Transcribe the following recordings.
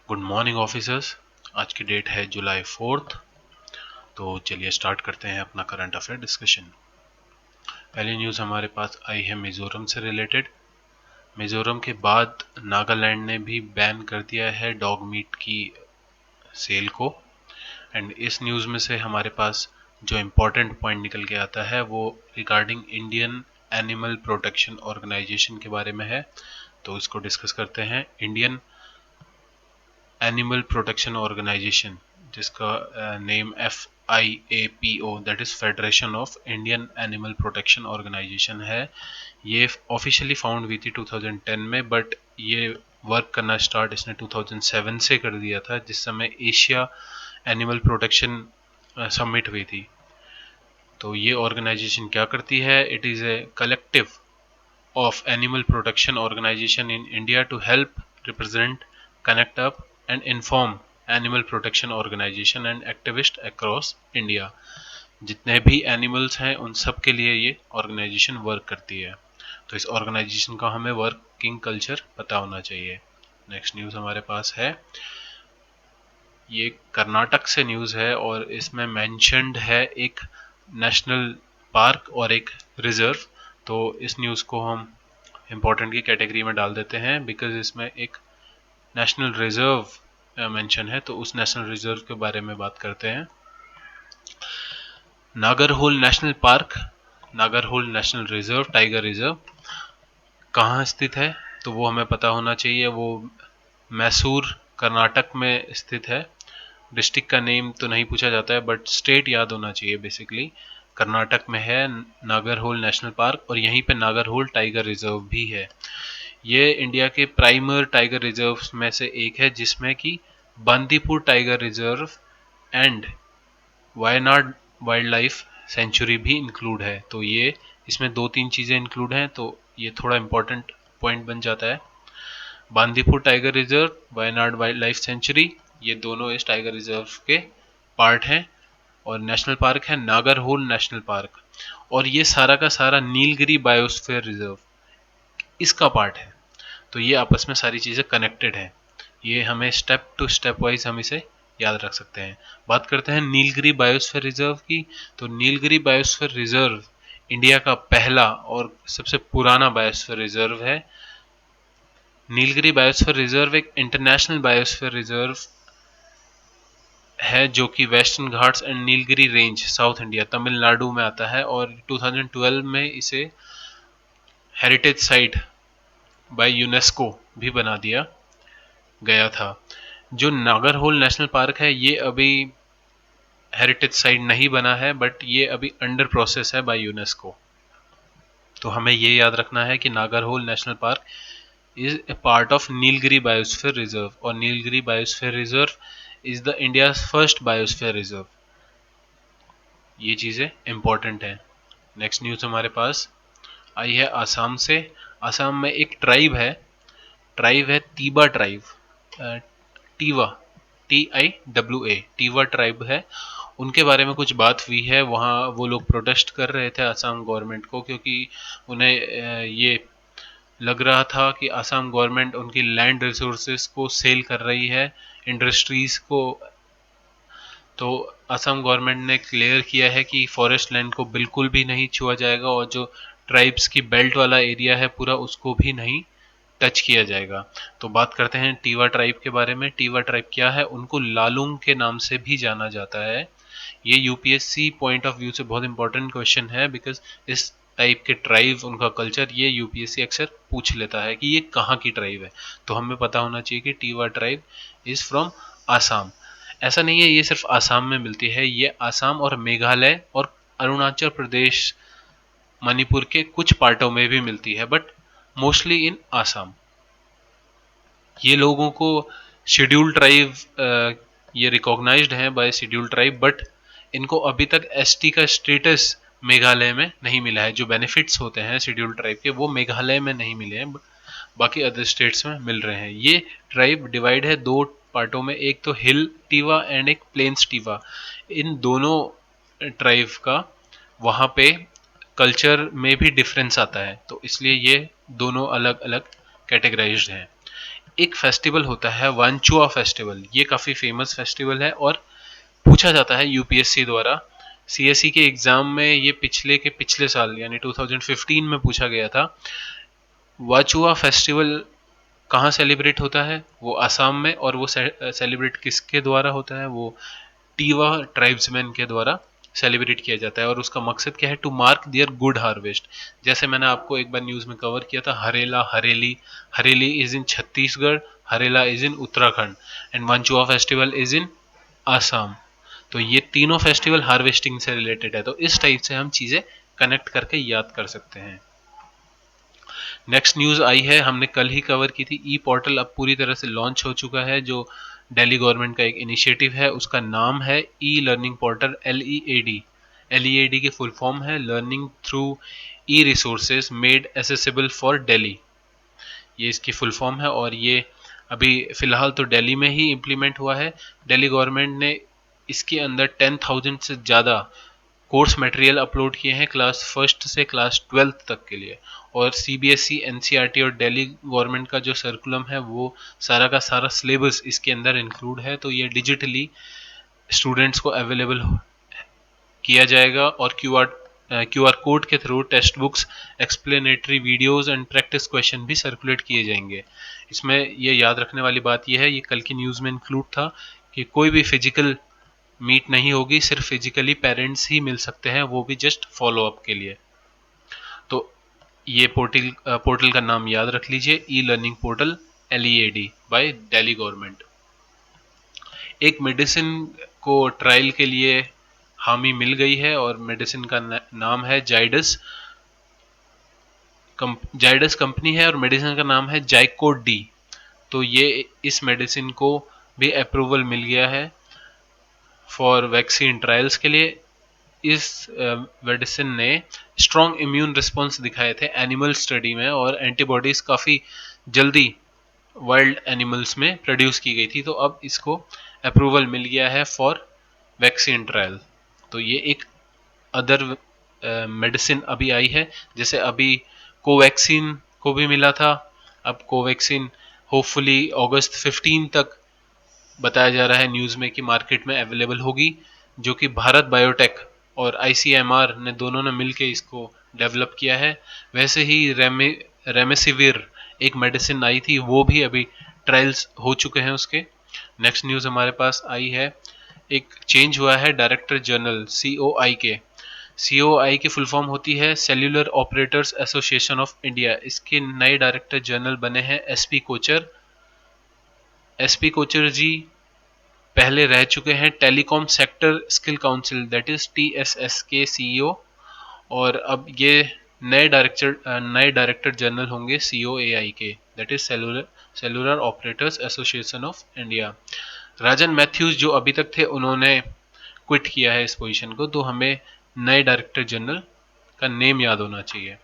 Good morning officers. आज की date है जुलाई 4। तो चलिए स्टार्ट करते हैं अपना करंट अफेयर डिस्कशन। पहली न्यूज़ हमारे पास आई है मिजोरम से रिलेटेड। मिजोरम के बाद नागालैंड ने भी बैन कर दिया है डॉग मीट की सेल को। एंड इस न्यूज़ में से हमारे पास जो इम्पोर्टेंट पॉइंट निकल के आता है वो regarding Indian animal protection organisation के बारे में है। तो इसको डिस्कस करते हैं। इंडियन एनिमल प्रोटेक्शन ऑर्गेनाइजेशन, जिसका name FIAPO that is federation of Indian animal protection organisation है। ये ऑफिशियली फाउंड हुई थी 2010 में, बट ये वर्क करना स्टार्ट इसने 2007 से कर दिया था, जिस समय एशिया एनिमल प्रोटेक्शन समिट हुई थी। तो ये ऑर्गेनाइजेशन क्या करती है? It is a collective of animal protection organization in India to help represent, connect up and inform animal protection organization and activist across India। जितने भी एनिमल्स हैं उन सब के लिए ये ऑर्गेनाइजेशन वर्क करती है। तो इस ऑर्गेनाइजेशन का हमें वर्किंग कल्चर पता होना चाहिए। नेक्स्ट न्यूज़ हमारे पास है, ये कर्नाटक से न्यूज़ है और इसमें मेंशन्ड है एक नेशनल पार्क और एक रिजर्व। तो इस न्यूज़ को हम इम्पोर्टेंट की कैटेगरी में डाल देते हैं, बिकॉज इसमें एक नेशनल रिजर्व मेंशन है। तो उस नेशनल रिजर्व के बारे में बात करते हैं। Nagarhole national park, Nagarhole national reserve, tiger reserve कहाँ स्थित है तो वो हमें पता होना चाहिए। वो मैसूर कर्नाटक में स्थित है। डिस्ट्रिक्ट का नेम तो नहीं पूछा जाता है, बट स्टेट याद होना चाहिए। बेसिकली कर्नाटक में है नागरहोल नेशनल पार्क, और यहीं पे नागरहोल टाइगर रिजर्व भी है। ये इंडिया के प्राइमर टाइगर रिजर्व्स में से एक है, जिसमें कि Bandipur tiger reserve and Wayanad wild life sanctuary भी इंक्लूड है। तो ये इसमें दो तीन चीज़ें इंक्लूड हैं, तो ये थोड़ा इंपॉर्टेंट पॉइंट बन जाता है। Bandipur tiger reserve, Wayanad wild life sanctuary, ये दोनों इस टाइगर रिजर्व के पार्ट हैं। और नेशनल पार्क है नागरहोल नेशनल पार्क, और ये सारा का सारा नीलगिरी बायोस्फीयर रिजर्व इसका पार्ट है। तो ये आपस में सारी चीज़ें कनेक्टेड हैं। ये हमें स्टेप टू स्टेप वाइज हम इसे याद रख सकते हैं। बात करते हैं नीलगिरी बायोस्फीयर रिजर्व की। तो नीलगिरी बायोस्फीयर रिजर्व इंडिया का पहला और सबसे पुराना बायोस्फीयर रिजर्व है। नीलगिरी बायोस्फीयर रिजर्व एक इंटरनेशनल बायोस्फीयर रिजर्व है जो कि western Ghats and Nilgiri range, south India, Tamil Nadu में आता है। और 2012 में इसे हेरिटेज साइट बाय यूनेस्को भी बना दिया गया था। जो नागरहोल नेशनल पार्क है ये अभी हेरिटेज साइट नहीं बना है, बट ये अभी अंडर प्रोसेस है बाय यूनेस्को। तो हमें ये याद रखना है कि Nagarhole national park is a part of Nilgiri biosphere reserve, और Nilgiri biosphere reserve is the India first biosphere reserve. ये चीज़ें इंपॉर्टेंट हैं। नेक्स्ट न्यूज़ हमारे पास आई है आसाम से। आसाम में एक ट्राइब है तीबा ट्राइब, टीवा, TIWA, टीवा ट्राइब है। उनके बारे में कुछ बात हुई है वहाँ। वो लोग प्रोटेस्ट कर रहे थे आसाम गवर्नमेंट को, क्योंकि उन्हें ये लग रहा था कि आसाम गवर्नमेंट उनकी लैंड रिसोर्सेज को सेल कर रही है इंडस्ट्रीज को। तो असम गवर्नमेंट ने क्लियर किया है कि फॉरेस्ट लैंड को बिल्कुल भी नहीं छुआ जाएगा, और जो ट्राइब्स की बेल्ट वाला एरिया है पूरा, उसको भी नहीं टच किया जाएगा। तो बात करते हैं टीवा ट्राइब के बारे में। टीवा ट्राइब क्या है? उनको लालूंग के नाम से भी जाना जाता है। ये यूपीएससी पॉइंट ऑफ व्यू से बहुत इंपॉर्टेंट क्वेश्चन है, बिकॉज इस टाइप के ट्राइब, उनका कल्चर, ये यूपीएससी अक्सर पूछ लेता है कि ये कहाँ की ट्राइब है। तो हमें पता होना चाहिए कि टीवा ट्राइब इज फ्रॉम आसाम। ऐसा नहीं है ये सिर्फ आसाम में मिलती है, ये आसाम और मेघालय और अरुणाचल प्रदेश, मणिपुर के कुछ पार्टों में भी मिलती है, बट मोस्टली इन आसाम। ये लोगों को शेड्यूल ट्राइब, ये रिकॉग्नाइज्ड है बाय शेड्यूल ट्राइब, बट इनको अभी तक एसटी का स्टेटस मेघालय में नहीं मिला है। जो बेनिफिट्स होते हैं शेड्यूल ट्राइब के वो मेघालय में नहीं मिले हैं, बाकी अदर स्टेट्स में मिल रहे हैं। ये ट्राइब डिवाइड है दो पार्टों में, एक तो हिल टीवा एंड एक प्लेन्स टीवा। इन दोनों ट्राइब का वहाँ पे कल्चर में भी डिफरेंस आता है, तो इसलिए ये दोनों अलग अलग कैटेगराइज्ड हैं। एक फेस्टिवल होता है वांचुआ फेस्टिवल, ये काफ़ी फेमस फेस्टिवल है और पूछा जाता है यूपीएससी द्वारा। सीएसई के एग्जाम में ये पिछले साल यानी 2015 में पूछा गया था। वाचुआ फेस्टिवल कहाँ सेलिब्रेट होता है? वो असम में, और वो सेलिब्रेट किसके द्वारा होता है? वो टीवा ट्राइब्समैन के द्वारा सेलिब्रेट किया जाता है। और उसका मकसद क्या है? To mark their good harvest. जैसे मैंने आपको एक बार न्यूज में कवर किया था, Harela Hareli, Hareli is in Chhattisgarh, Harela is in Uttarakhand and Wanchuwa festival is in Assam. तो ये तीनों फेस्टिवल हार्वेस्टिंग से रिलेटेड है, तो इस टाइप से हम चीजें कनेक्ट करके याद कर सकते हैं। नेक्स्ट न्यूज आई है, हमने कल ही कवर की थी, ई पोर्टल अब पूरी तरह से लॉन्च हो चुका है, जो दिल्ली गवर्नमेंट का एक इनिशिएटिव है। उसका नाम है ई लर्निंग पोर्टल, LEAD। LEAD की फुल फॉर्म है learning through E resources made accessible for Delhi. ये इसकी फुल फॉर्म है और ये अभी फिलहाल तो दिल्ली में ही इम्प्लीमेंट हुआ है। दिल्ली गवर्नमेंट ने इसके अंदर 10,000 से ज़्यादा कोर्स मटेरियल अपलोड किए हैं क्लास फर्स्ट से क्लास 12th तक के लिए। और CBSE, NCERT और दिल्ली गवर्नमेंट का जो सर्कुलम है वो सारा का सारा सिलेबस इसके अंदर इंक्लूड है। तो ये डिजिटली स्टूडेंट्स को अवेलेबल किया जाएगा और क्यूआर कोड के through text books, explanatory videos and practice question भी सर्कुलेट किए जाएंगे। इसमें ये याद रखने वाली बात यह है, ये कल की न्यूज़ में इंक्लूड था कि कोई भी फिजिकल मीट नहीं होगी, सिर्फ फिजिकली पेरेंट्स ही मिल सकते हैं, वो भी जस्ट फॉलो अप के लिए। तो ये पोर्टल का नाम याद रख लीजिए, e learning portal, LEAD by Delhi government. एक मेडिसिन को ट्रायल के लिए हामी मिल गई है और मेडिसिन का नाम है जाइडस। जाइडस कंपनी है और मेडिसिन का नाम है जाइकोड डी। तो ये इस मेडिसिन को भी अप्रूवल मिल गया है फॉर वैक्सीन ट्रायल्स के लिए। इस मेडिसिन ने स्ट्रॉन्ग इम्यून रिस्पॉन्स दिखाए थे एनिमल स्टडी में और एंटीबॉडीज काफ़ी जल्दी वाइल्ड एनिमल्स में प्रोड्यूस की गई थी। तो अब इसको अप्रूवल मिल गया है फॉर वैक्सीन ट्रायल। तो ये एक अदर मेडिसिन अभी आई है, जैसे अभी कोवैक्सीन को भी मिला था। अब कोवैक्सीन होपफुली अगस्त 15 तक बताया जा रहा है न्यूज़ में कि मार्केट में अवेलेबल होगी, जो कि भारत बायोटेक और ICMR ने दोनों ने मिलकर इसको डेवलप किया है। वैसे ही रेमडेसिविर एक मेडिसिन आई थी, वो भी अभी ट्रायल्स हो चुके हैं उसके। नेक्स्ट न्यूज़ हमारे पास आई है, एक चेंज हुआ है डायरेक्टर जनरल COI के। COI की फुल फॉर्म होती है cellular operators association of India. इसके नए डायरेक्टर जनरल बने हैं SP कोचर। SP कोचर जी पहले रह चुके हैं telecom sector skill council that is TSS के CEO। और अब ये नए डायरेक्टर जनरल होंगे COAI के, that is cellular operators association of India. Rajan Mathews जो अभी तक थे उन्होंने क्विट किया है इस पोजीशन को, तो हमें नए डायरेक्टर जनरल का नेम याद होना चाहिए।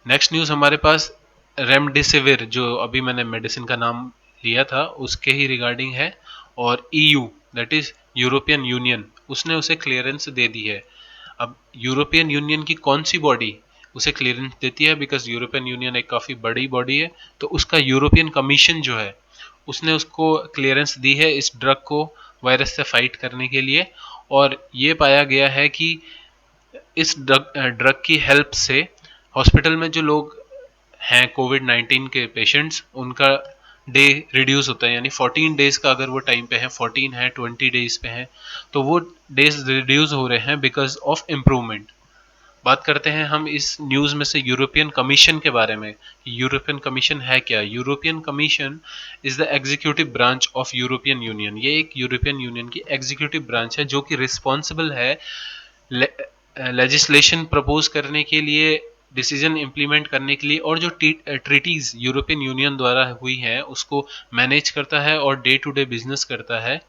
नेक्स्ट न्यूज़ हमारे पास रेमडेसिविर, जो अभी मैंने मेडिसिन का नाम लिया था उसके ही रिगार्डिंग है। और EU that is European union, उसने उसे क्लियरेंस दे दी है। अब यूरोपियन यूनियन की कौन सी बॉडी उसे क्लियरेंस देती है? बिकॉज यूरोपियन यूनियन एक काफ़ी बड़ी बॉडी है, तो उसका यूरोपियन कमीशन जो है उसने उसको क्लियरेंस दी है इस ड्रग को वायरस से फाइट करने के लिए। और ये पाया गया है कि इस ड्रग की हेल्प से हॉस्पिटल में जो लोग हैं कोविड-19 के पेशेंट्स, उनका डे रिड्यूस होता है। यानी 14 डेज का अगर वो टाइम पे है, 14 है, 20 डेज पे है, तो वो डेज रिड्यूस हो रहे हैं बिकॉज ऑफ इम्प्रूवमेंट। बात करते हैं हम इस न्यूज़ में से यूरोपियन कमीशन के बारे में। यूरोपियन कमीशन है क्या? European commission is the executive branch of European union. ये एक यूरोपियन यूनियन की एग्जीक्यूटिव ब्रांच है जो कि रिस्पॉन्सिबल है लेजिस्लेशन प्रपोज करने के लिए, डिसीजन इम्प्लीमेंट करने के लिए, और जो ट्रीटीज यूरोपियन यूनियन द्वारा हुई हैं उसको मैनेज करता है और डे टू डे बिजनेस करता है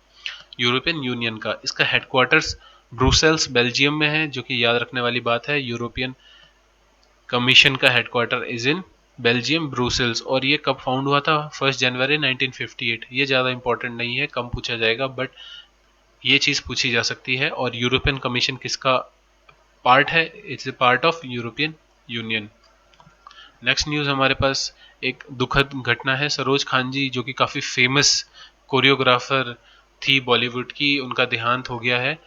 यूरोपियन यूनियन का। इसका हेडक्वार्टर्स ब्रुसेल्स बेल्जियम में है, जो कि याद रखने वाली बात है। यूरोपियन कमीशन का headquarter is in Belgium Brussels. और ये कब फाउंड हुआ था? 1 जनवरी 1958। ये ज़्यादा इंपॉर्टेंट नहीं है, कम पूछा जाएगा, बट ये चीज़ पूछी जा सकती है। और यूरोपियन कमीशन किसका पार्ट है? It's a part of European union. Next news हमारे पास एक दुखद घटना है। सरोज खान जी जो कि काफ़ी फेमस कोरियोग्राफर थी बॉलीवुड की, उनका देहांत हो गया है।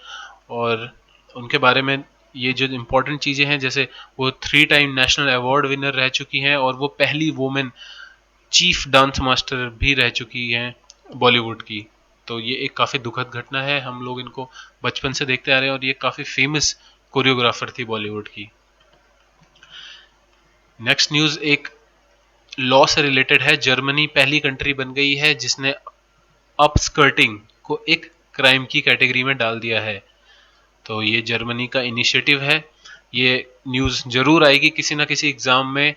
और उनके बारे में ये जो इम्पोर्टेंट चीज़ें हैं, जैसे वो 3 टाइम नेशनल अवार्ड विनर रह चुकी हैं और वो पहली वुमेन चीफ डांस मास्टर भी रह चुकी हैं बॉलीवुड की। तो ये एक काफ़ी दुखद घटना है। हम लोग इनको बचपन से देखते आ रहे हैं और ये काफ़ी फेमस कोरियोग्राफर थी बॉलीवुड की। नेक्स्ट न्यूज़ एक लॉ से रिलेटेड है। जर्मनी पहली कंट्री बन गई है जिसने अपस्कर्टिंग को एक क्राइम की कैटेगरी में डाल दिया है। तो ये जर्मनी का इनिशिएटिव है। ये न्यूज़ जरूर आएगी किसी ना किसी एग्जाम में।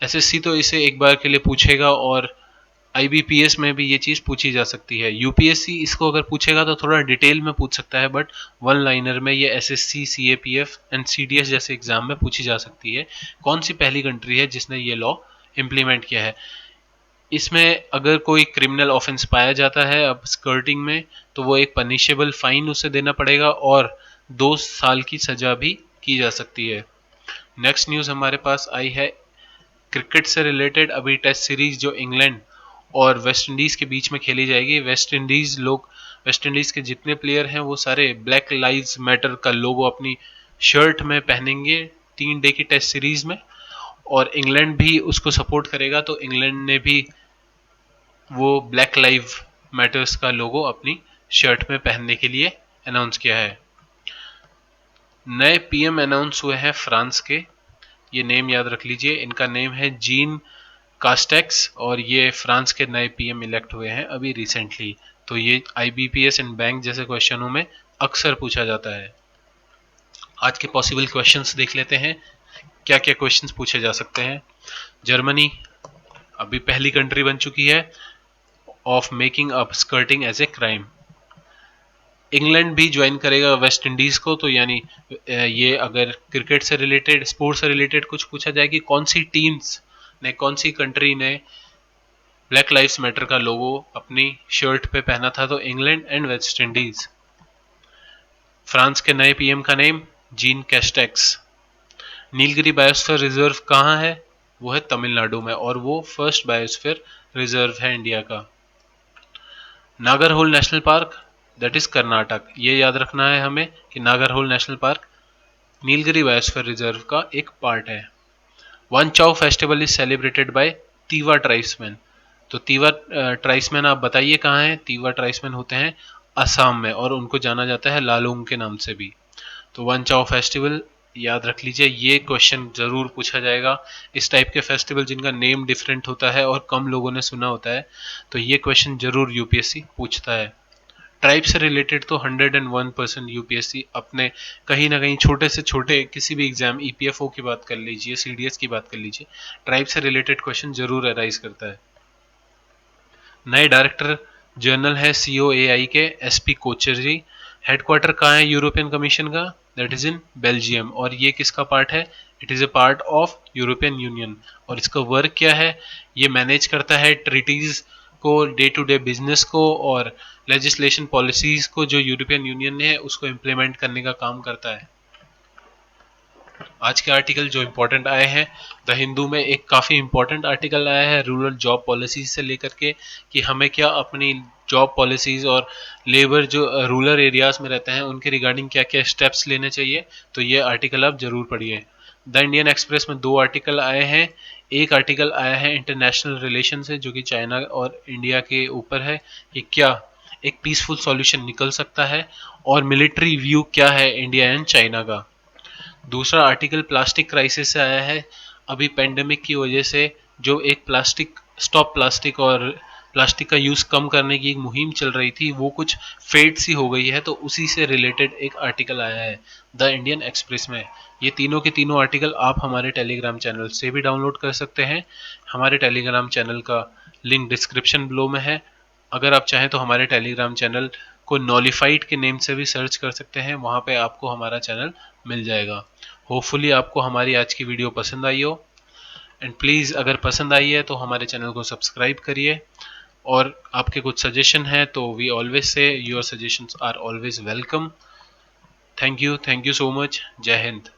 एसएससी तो इसे एक बार के लिए पूछेगा और आईबीपीएस में भी ये चीज़ पूछी जा सकती है। यूपीएससी इसको अगर पूछेगा तो थोड़ा डिटेल में पूछ सकता है, बट वन लाइनर में ये एसएससी, सीएपीएफ एंड सीडीएस जैसे एग्जाम में पूछी जा सकती है। कौन सी पहली कंट्री है जिसने ये लॉ इम्प्लीमेंट किया है। इसमें अगर कोई क्रिमिनल ऑफेंस पाया जाता है अब स्कर्टिंग में, तो वो एक पनिशेबल फाइन उसे देना पड़ेगा और 2 साल की सजा भी की जा सकती है। नेक्स्ट न्यूज़ हमारे पास आई है क्रिकेट से रिलेटेड। अभी टेस्ट सीरीज जो इंग्लैंड और वेस्ट इंडीज़ के बीच में खेली जाएगी। वेस्ट इंडीज़ के जितने प्लेयर हैं वो सारे ब्लैक लाइव्स मैटर का लोगो अपनी शर्ट में पहनेंगे 3 डे की टेस्ट सीरीज में, और इंग्लैंड भी उसको सपोर्ट करेगा। तो इंग्लैंड ने भी वो ब्लैक लाइव मैटर्स का लोगो अपनी शर्ट में पहनने के लिए अनाउंस किया है। नए पीएम अनाउंस हुए हैं फ्रांस के। ये नेम याद रख लीजिए, इनका नेम है जीन कास्टेक्स और ये फ्रांस के नए पीएम इलेक्ट हुए हैं अभी रिसेंटली। तो ये आईबीपीएस एंड बैंक जैसे क्वेश्चनों में अक्सर पूछा जाता है। आज के पॉसिबल क्वेश्चंस देख लेते हैं, क्या क्या क्वेश्चंस पूछे जा सकते हैं। जर्मनी अभी पहली कंट्री बन चुकी है of making up skirting as a crime. England भी ज्वाइन करेगा वेस्ट इंडीज को। तो यानी ये अगर क्रिकेट से रिलेटेड, स्पोर्ट्स से रिलेटेड कुछ पूछा जाए कि कौन सी टीम्स ने, कौन सी कंट्री ने ब्लैक लाइव्स मैटर का लोगो अपनी शर्ट पे पहना था, तो England and West Indies. France के नए पीएम का name gene Castex. Nilgiri biosphere reserve कहाँ है? वो है तमिलनाडु में और वो फर्स्ट बायोस्फीयर रिजर्व है इंडिया का। Nagarhole national park that is Karnataka. ये याद रखना है हमें कि Nagarhole national park Nilgiri biosphere reserve का एक पार्ट है। वन चाओ festival is celebrated by Tiwa tribesman. तो तीवा ट्राइब्समैन आप बताइए कहाँ हैं? तीवा ट्राइब्समैन होते हैं असम में और उनको जाना जाता है लालूंग के नाम से भी। तो वन चाओ फेस्टिवल याद रख लीजिए, ये क्वेश्चन जरूर पूछा जाएगा। इस टाइप के फेस्टिवल जिनका नेम डिफरेंट होता है और कम लोगों ने सुना होता है, तो ये क्वेश्चन जरूर यूपीएससी पूछता है। ट्राइब से रिलेटेड तो 101% यूपीएससी अपने कहीं ना कहीं छोटे से छोटे किसी भी एग्जाम, ईपीएफओ की बात कर लीजिए, सीडीएस की बात कर लीजिए, ट्राइब से रिलेटेड क्वेश्चन जरूर अराइज करता है। नए डायरेक्टर जनरल है सीओएआई के एसपी कोचर जी। हेडक्वार्टर कहाँ है यूरोपियन कमीशन का? That is in Belgium. और ये किसका पार्ट है? It is a part of European union. और इसका वर्क क्या है? ये मैनेज करता है ट्रीटीज को, डे टू डे बिजनेस को और लेजिस्लेशन पॉलिसीज को जो यूरोपियन यूनियन ने है उसको इम्प्लीमेंट करने का काम करता है। आज के आर्टिकल जो इम्पोर्टेंट आए हैं, द हिंदू में एक काफ़ी इम्पोर्टेंट आर्टिकल आया है रूरल जॉब पॉलिसीज से लेकर के, कि हमें क्या अपनी जॉब पॉलिसीज और लेबर जो रूरल एरियाज में रहते हैं उनके रिगार्डिंग क्या क्या स्टेप्स लेने चाहिए। तो ये आर्टिकल आप जरूर पढ़िए। द इंडियन एक्सप्रेस में 2 आर्टिकल आए हैं। एक आर्टिकल आया है इंटरनेशनल रिलेशन से जो कि चाइना और इंडिया के ऊपर है कि क्या एक पीसफुल सॉल्यूशन निकल सकता है, और मिलिट्री व्यू क्या है इंडिया एंड चाइना का। दूसरा आर्टिकल प्लास्टिक क्राइसिस से आया है। अभी पेंडेमिक की वजह से जो एक प्लास्टिक स्टॉप प्लास्टिक और प्लास्टिक का यूज़ कम करने की एक मुहिम चल रही थी, वो कुछ फेड सी हो गई है, तो उसी से रिलेटेड एक आर्टिकल आया है द इंडियन एक्सप्रेस में। ये तीनों के तीनों आर्टिकल आप हमारे टेलीग्राम चैनल से भी डाउनलोड कर सकते हैं। हमारे टेलीग्राम चैनल का लिंक डिस्क्रिप्शन बिलो में है। अगर आप चाहें तो हमारे टेलीग्राम चैनल को नॉलिफाइड के नेम से भी सर्च कर सकते हैं, वहाँ पे आपको हमारा चैनल मिल जाएगा। होपफुली आपको हमारी आज की वीडियो पसंद आई हो, एंड प्लीज़ अगर पसंद आई है तो हमारे चैनल को सब्सक्राइब करिए। और आपके कुछ सजेशन है तो we always say your suggestions are always welcome. Thank you so much. जय हिंद।